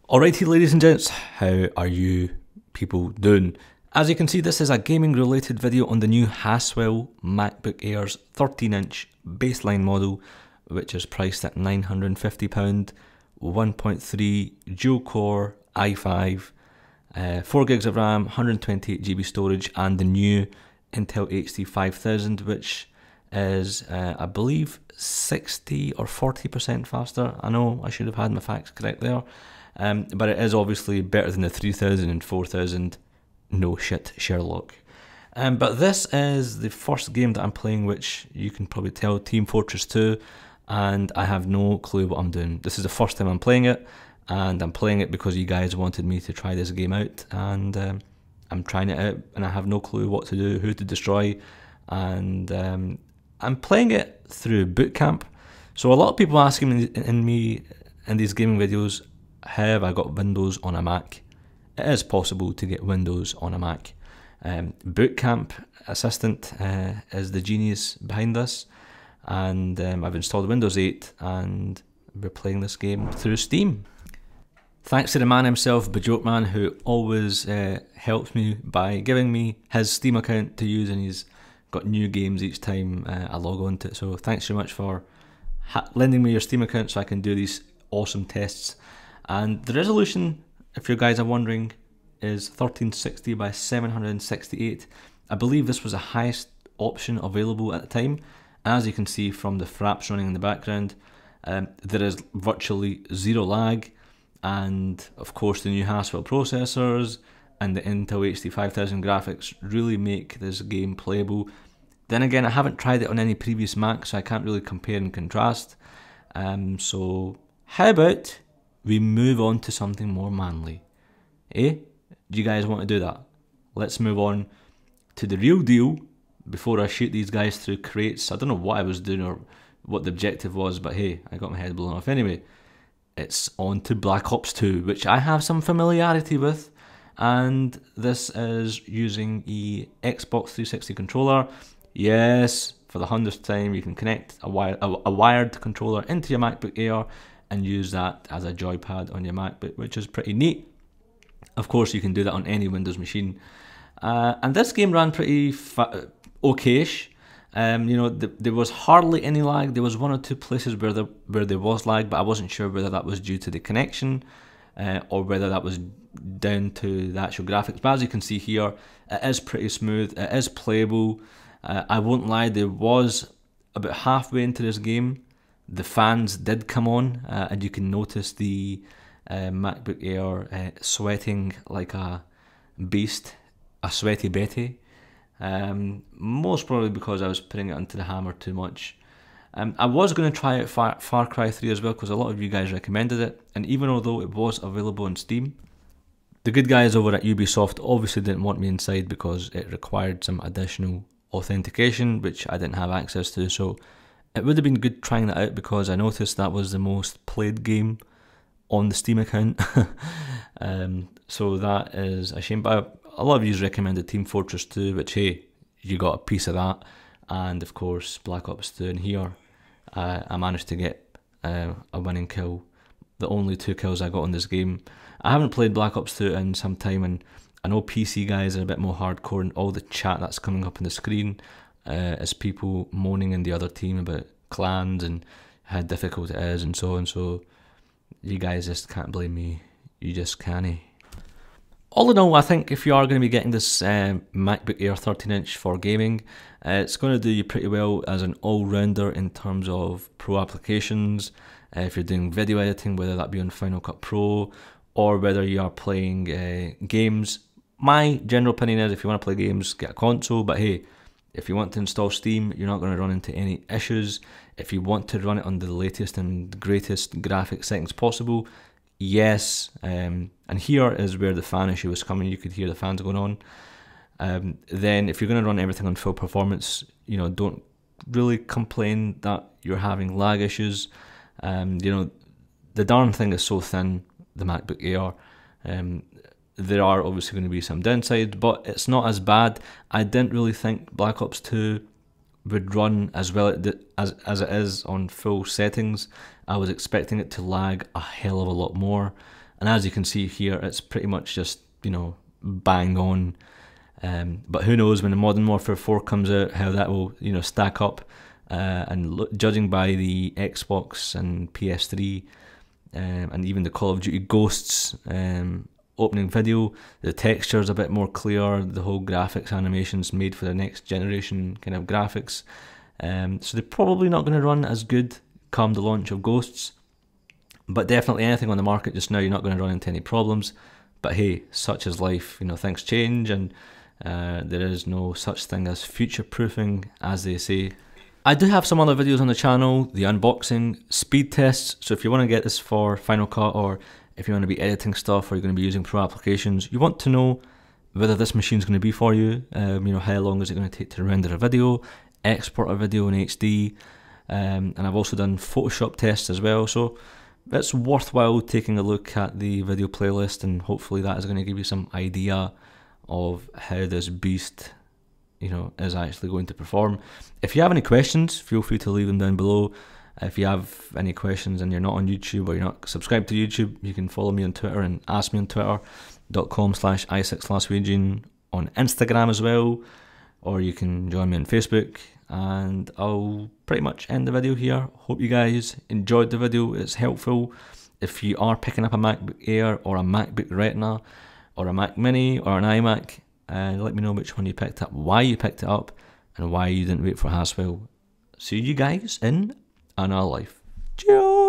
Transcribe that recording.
Alrighty, ladies and gents, how are you people doing? As you can see, this is a gaming related video on the new Haswell MacBook Air's 13-inch baseline model, which is priced at £950, 1.3 dual core i5, 4 gigs of RAM, 128GB storage, and the new Intel HD 5000, which is I believe 60 or 40% faster. I know I should have had my facts correct there. But it is obviously better than the 3000 and 4000. No shit, Sherlock. But this is the first game that I'm playing, which you can probably tell, Team Fortress 2, and I have no clue what I'm doing. This is the first time I'm playing it, and I'm playing it because you guys wanted me to try this game out, and I'm trying it out, and I have no clue what to do, who to destroy, and I'm playing it through boot camp. So a lot of people asking me in these gaming videos, have I got Windows on a Mac? It is possible to get Windows on a Mac. Bootcamp Assistant is the genius behind this, and I've installed Windows 8 and we're playing this game through Steam. Thanks to the man himself, Bajoke Man, who always helps me by giving me his Steam account to use, and he's got new games each time I log on to it. So thanks so much for lending me your Steam account so I can do these awesome tests. And the resolution, if you guys are wondering, is 1360 by 768. I believe this was the highest option available at the time. As you can see from the fraps running in the background, there is virtually zero lag, and of course the new Haswell processors and the Intel HD 5000 graphics really make this game playable. Then again, I haven't tried it on any previous Mac, so I can't really compare and contrast. So how about we move on to something more manly? Eh? Do you guys want to do that? Let's move on to the real deal before I shoot these guys through crates. I don't know what I was doing or what the objective was, but hey, I got my head blown off anyway. It's on to Black Ops 2, which I have some familiarity with, and this is using the Xbox 360 controller. Yes, for the 100th time, you can connect a wired controller into your MacBook Air and use that as a joypad on your MacBook, which is pretty neat. Of course, you can do that on any Windows machine. And this game ran pretty okayish. You know, there was hardly any lag. There was one or two places where there was lag, but I wasn't sure whether that was due to the connection or whether that was down to the actual graphics. But as you can see here, it is pretty smooth. It is playable. I won't lie, there was about halfway into this game, the fans did come on, and you can notice the MacBook Air sweating like a beast, a sweaty Betty. Most probably because I was putting it into the hammer too much. I was going to try out Far Cry 3 as well, because a lot of you guys recommended it, and even although it was available on Steam, the good guys over at Ubisoft obviously didn't want me inside because it required some additional authentication, which I didn't have access to. So it would have been good trying that out, because I noticed that was the most played game on the Steam account. So that is a shame. But a lot of you recommended Team Fortress 2, which, hey, you got a piece of that. And of course, Black Ops 2. And here, I managed to get a winning kill. The only 2 kills I got on this game. I haven't played Black Ops 2 in some time, and I know PC guys are a bit more hardcore, and all the chat that's coming up on the screen is people moaning in the other team about clans and how difficult it is and so on. So you guys just can't blame me. You just can't. All in all, I think if you are going to be getting this MacBook Air 13-inch for gaming, it's going to do you pretty well as an all-rounder in terms of pro applications. If you're doing video editing, whether that be on Final Cut Pro or whether you are playing games. My general opinion is if you want to play games, get a console, but hey, if you want to install Steam, you're not going to run into any issues. If you want to run it on the latest and greatest graphic settings possible, yes. And here is where the fan issue was coming. You could hear the fans going on. Then if you're going to run everything on full performance, you know, don't really complain that you're having lag issues. You know, the darn thing is so thin, the MacBook Air. There are obviously going to be some downsides, but it's not as bad. I didn't really think Black Ops 2 would run as well as it is on full settings. I was expecting it to lag a hell of a lot more. And as you can see here, it's pretty much just, bang on. But who knows when the Modern Warfare 4 comes out, how that will, stack up. And judging by the Xbox and PS3, and even the Call of Duty Ghosts opening video, the texture's a bit more clear, the whole graphics animation's made for the next generation kind of graphics. So they're probably not going to run as good come the launch of Ghosts. But definitely anything on the market just now, you're not going to run into any problems. But hey, such is life, things change, and there is no such thing as future-proofing, as they say. I do have some other videos on the channel, the unboxing, speed tests, so if you want to get this for Final Cut, or if you want to be editing stuff, or you're going to be using pro applications, you want to know whether this machine's going to be for you, how long is it going to take to render a video, export a video in HD, and I've also done Photoshop tests as well, so it's worthwhile taking a look at the video playlist, and hopefully that is going to give you some idea of how this beast is actually going to perform. If you have any questions, feel free to leave them down below. If you have any questions and you're not on YouTube or you're not subscribed to YouTube, you can follow me on Twitter and ask me on twitter.com/i6laswegian, on Instagram as well, or you can join me on Facebook. And I'll pretty much end the video here. Hope you guys enjoyed the video, it's helpful. If you are picking up a MacBook Air or a MacBook Retina or a Mac Mini or an iMac, let me know which one you picked up, why you picked it up, and why you didn't wait for Haswell. See you guys in another life. Cheers!